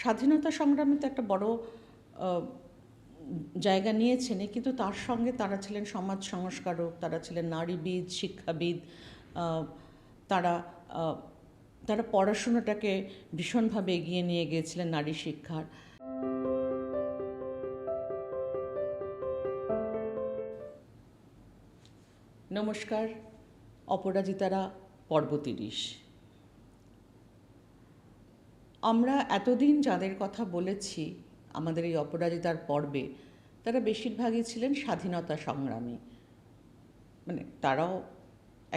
স্বাধীনতা সংগ্রামে তো একটা বড় জায়গা নিয়েছেন, কিন্তু তার সঙ্গে তারা ছিলেন সমাজ সংস্কারক, তারা ছিলেন নারীবিদ, শিক্ষাবিদ। তারা তারা পড়াশুনোটাকে ভীষণভাবে এগিয়ে নিয়ে গিয়েছিলেন নারী শিক্ষার। নমস্কার, অপরাজিতারা পর্ব 30। আমরা এতদিন যাদের কথা বলেছি আমাদের এই অপরাজিতার পর্বে, তারা বেশিরভাগই ছিলেন স্বাধীনতা সংগ্রামী। মানে তারাও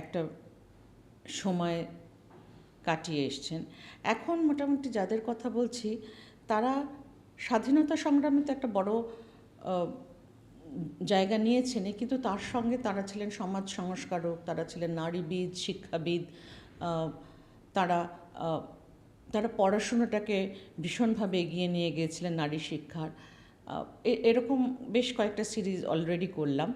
একটা সময় কাটিয়ে এসছেন। এখন মোটামুটি যাদের কথা বলছি তারা স্বাধীনতা সংগ্রামে তো একটা বড় জায়গা নিয়েছেন, কিন্তু তার সঙ্গে তারা ছিলেন সমাজ সংস্কারক, তারা ছিলেন নারীবিদ, শিক্ষাবিদ। তারা তারা পড়াশুনোটাকে ভীষণভাবে এগিয়ে নিয়ে গিয়েছিলেন নারী শিক্ষার। এরকম বেশ কয়েকটা সিরিজ অলরেডি করলাম।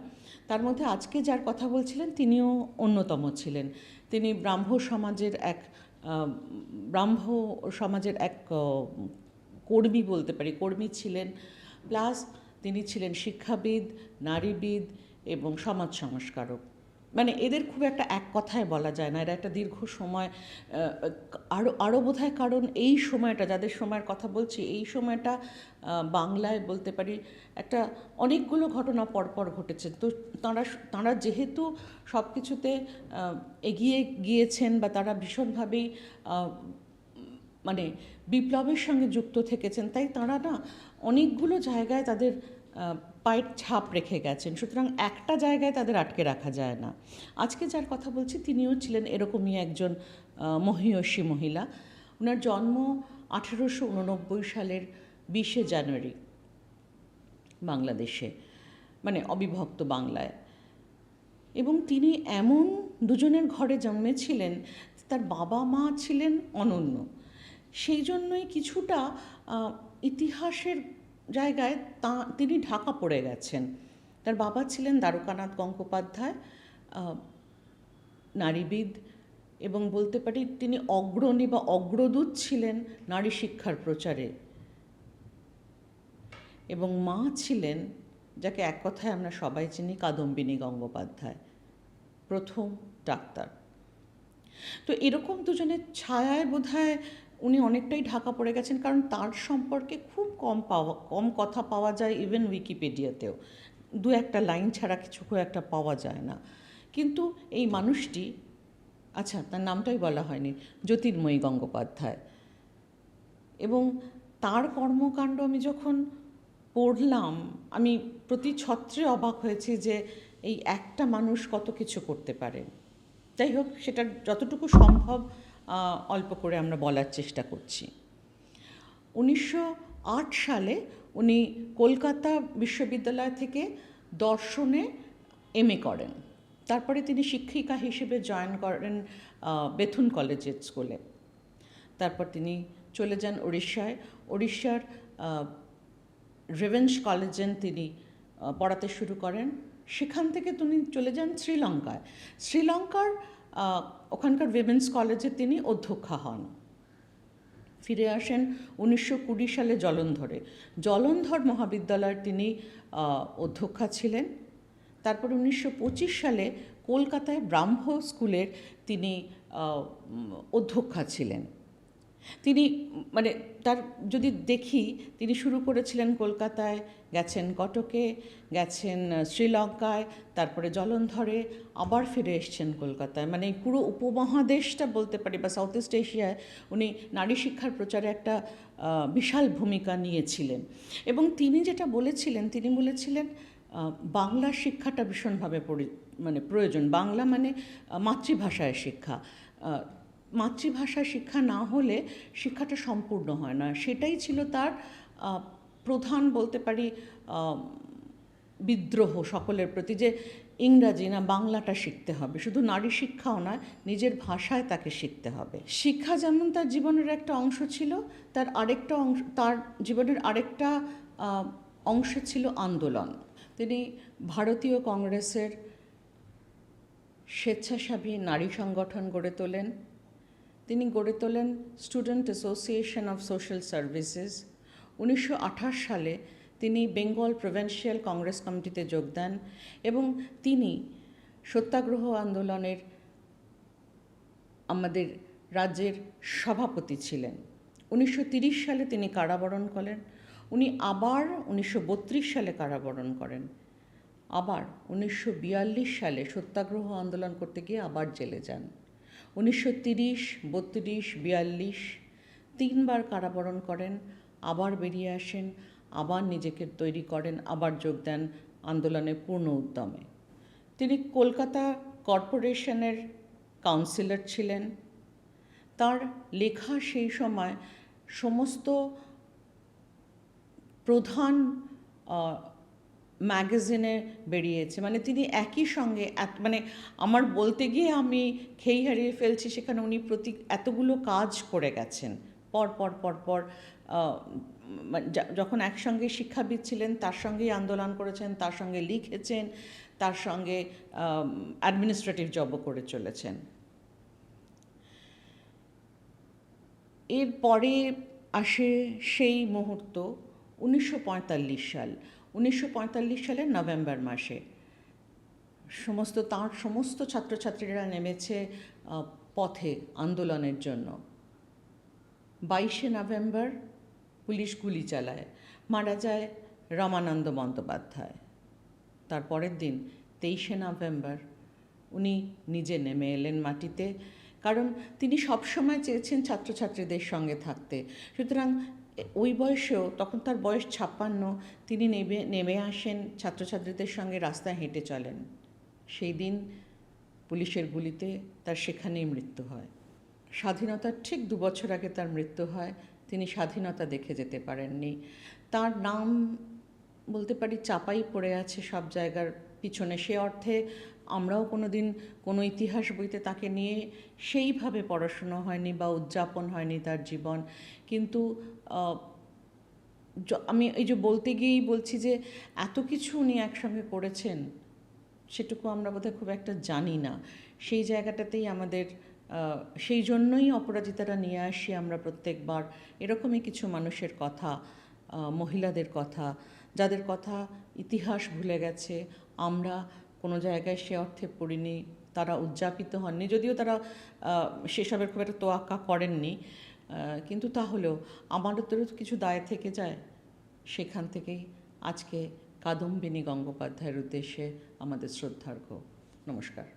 তার মধ্যে আজকে যার কথা বলছিলেন তিনিও অন্যতম ছিলেন। তিনি ব্রাহ্ম সমাজের এক কর্মী বলতে পারি, কর্মী ছিলেন, প্লাস তিনি ছিলেন শিক্ষাবিদ, নারীবিদ এবং সমাজ সংস্কারক। মানে এদের খুব একটা এক কথায় বলা যায় না, এরা একটা দীর্ঘ সময় আরও বোধহয়, কারণ এই সময়টা, যাদের সময়ের কথা বলছি, এই সময়টা বাংলায় বলতে পারি একটা অনেকগুলো ঘটনা পরপর ঘটেছে। তো তাঁরা যেহেতু সব কিছুতে এগিয়ে গিয়েছেন বা তারা ভীষণভাবেই মানে বিপ্লবের সঙ্গে যুক্ত থেকেছেন, তাই তাঁরা না অনেকগুলো জায়গায় তাদের পায়ের ছাপ রেখে গেছেন। সুতরাং একটা জায়গায় তাদের আটকে রাখা যায় না। আজকে যার কথা বলছি তিনিও ছিলেন এরকমই একজন মহীয়সী মহিলা। ওনার জন্ম 1889 সালের 20শে জানুয়ারি বাংলাদেশে, মানে অবিভক্ত বাংলায়। এবং তিনি এমন দুজনের ঘরে জন্মেছিলেন, তার বাবা মা ছিলেন অনন্য। সেই জন্যই কিছুটা ইতিহাসের জায়গায় তিনি ঢাকা পড়ে গেছেন। তার বাবা ছিলেন দ্বারকানাথ গঙ্গোপাধ্যায়, নারীবিদ, এবং বলতে পারি তিনি অগ্রণী বা অগ্রদূত ছিলেন নারী শিক্ষার প্রচারে। এবং মা ছিলেন, যাকে এক কথায় আমরা সবাই চিনি, কাদম্বিনী গঙ্গোপাধ্যায়, প্রথম ডাক্তার। তো এরকম দুজনের ছায়ায় বোধহয় উনি অনেকটাই ঢাকা পড়ে গেছেন, কারণ তার সম্পর্কে খুব কম কথা পাওয়া যায়, ইভেন উইকিপিডিয়াতেও দু একটা লাইন ছাড়া কিছু খুব একটা পাওয়া যায় না। কিন্তু এই মানুষটি, আচ্ছা তার নামটাই বলা হয়নি, জ্যোতির্ময়ী গঙ্গোপাধ্যায়। এবং তার কর্মকাণ্ড আমি যখন পড়লাম, আমি প্রতি ছত্রে অবাক হয়েছি যে এই একটা মানুষ কত কিছু করতে পারে। যাই হোক, সেটা যতটুকু সম্ভব অল্প করে আমরা বলার চেষ্টা করছি। 1908 সালে উনি কলকাতা বিশ্ববিদ্যালয় থেকে দর্শনে MA করেন। তারপরে তিনি শিক্ষিকা হিসেবে জয়েন করেন বেথুন কলেজের স্কুলে। তারপর তিনি চলে যান উড়িষ্যার রেভেন্স কলেজে তিনি পড়াতে শুরু করেন। সেখান থেকে তিনি চলে যান শ্রীলঙ্কার ওখানকার উইমেন্স কলেজে তিনি অধ্যক্ষা হন। ফিরে আসেন 1920 সালে জলন্ধর মহাবিদ্যালয়ের তিনি অধ্যক্ষা ছিলেন। তারপর 1925 সালে কলকাতায় ব্রাহ্ম স্কুলের তিনি অধ্যক্ষা ছিলেন। তিনি মানে তার যদি দেখি, তিনি শুরু করেছিলেন কলকাতায়, গেছেন কটকে, গেছেন শ্রীলঙ্কায়, তারপরে জলন্ধরে, আবার ফিরে এসছেন কলকাতায়। মানে পুরো উপমহাদেশটা বলতে পারি বা সাউথ ইস্ট এশিয়ায় উনি নারী শিক্ষার প্রচারে একটা বিশাল ভূমিকা নিয়েছিলেন। এবং তিনি যেটা বলেছিলেন, তিনি বলেছিলেন বাংলা শিক্ষাটা ভীষণভাবে প্রয়োজন। বাংলা মানে মাতৃভাষায় শিক্ষা। মাতৃভাষায় শিক্ষা না হলে শিক্ষাটা সম্পূর্ণ হয় না। সেটাই ছিল তার প্রধান বলতে পারি বিদ্রোহ সকলের প্রতি, যে ইংরাজি না, বাংলাটা শিখতে হবে। শুধু নারী শিক্ষাও নয়, নিজের ভাষায় তাকে শিখতে হবে। শিক্ষা যেমন তার জীবনের একটা অংশ ছিল, তার জীবনের আরেকটা অংশ ছিল আন্দোলন। তিনি ভারতীয় কংগ্রেসের স্বেচ্ছাসেবী নারী সংগঠন গড়ে তোলেন। তিনি গড়ে তোলেন student association of social services. 1928 সালে তিনি বেঙ্গল প্রভিন্সিয়াল কংগ্রেস কমিটিতে যোগ দেন এবং তিনি সত্যাগ্রহ আন্দোলনের আমাদের রাজ্যের সভাপতি ছিলেন। 1930 সালে তিনি কারাবরণ করেন। উনি আবার 1932 সালে কারাবরণ করেন। আবার 1942 সালে সত্যাগ্রহ আন্দোলন করতে গিয়ে আবার জেলে যান। 1930, 32, 42 তিনবার কারাবরণ করেন, আবার বেরিয়ে আসেন, আবার নিজেকে তৈরি করেন, আবার যোগ দেন আন্দোলনে পূর্ণ উদ্যমে। তিনি কলকাতা কর্পোরেশনের কাউন্সিলর ছিলেন। তার লেখা সেই সময় সমস্ত প্রধান ম্যাগাজিনে বেরিয়েছে। মানে তিনি একই সঙ্গে মানে আমার বলতে গিয়ে আমি খেই হারিয়ে ফেলছি, সেখানে উনি এতগুলো কাজ করে গেছেন পর পর পর পর। যখন একসঙ্গে শিক্ষাবিদ ছিলেন তার সঙ্গেই আন্দোলন করেছেন, তার সঙ্গে লিখেছেন, তার সঙ্গে অ্যাডমিনিস্ট্রেটিভ জবও করে চলেছেন। এরপরে আসে সেই মুহূর্ত 1945 সাল। 1945 সালের নভেম্বর মাসে তাঁর সমস্ত ছাত্রছাত্রীরা নেমেছে পথে আন্দোলনের জন্য। 22শে নভেম্বর পুলিশ গুলি চালায়, মারা যায় রমানন্দ বন্দ্যোপাধ্যায়। তার পরের দিন 23শে নভেম্বর উনি নিজে নেমে এলেন মাটিতে, কারণ তিনি সবসময় চেয়েছেন ছাত্রছাত্রীদের সঙ্গে থাকতে। সুতরাং ওই বয়সেও, তখন তার বয়স 56, তিনি নেমে আসেন, ছাত্রছাত্রীদের সঙ্গে রাস্তায় হেঁটে চলেন। সেই দিন পুলিশের গুলিতে তার সেখানেই মৃত্যু হয়। স্বাধীনতার ঠিক 2 বছর আগে তার মৃত্যু হয়। তিনি স্বাধীনতা দেখে যেতে পারেননি। তার নাম বলতে পারি চাপাই পড়ে আছে সব জায়গার পিছনে। সে অর্থে আমরাও কোনো দিন কোনো ইতিহাস বইতে তাকে নিয়ে সেইভাবে পড়াশুনো হয়নি বা উদযাপন হয়নি তার জীবন। কিন্তু আমি এই যে বলতে গিয়েই বলছি যে এত কিছু উনি একসঙ্গে করেছেন, সেটুকু আমরা বোধহয় খুব একটা জানি না। সেই জায়গাটাতেই আমাদের, সেই জন্যই অপরাজিতারা নিয়ে আসি আমরা প্রত্যেকবার এরকমই কিছু মানুষের কথা, মহিলাদের কথা, যাদের কথা ইতিহাস ভুলে গেছে, আমরা কোনো জায়গায় সে অর্থে পড়িনি, তারা উদযাপিত হননি, যদিও তারা সেসবের খুব একটা তোয়াক্কা করেননি, কিন্তু তাহলেও আমারও তো কিছু দায় থেকে যায়। সেখান থেকেই আজকে কাদম্বিনী গঙ্গোপাধ্যায়ের উদ্দেশ্যে আমাদের শ্রদ্ধার্ঘ্য নমস্কার।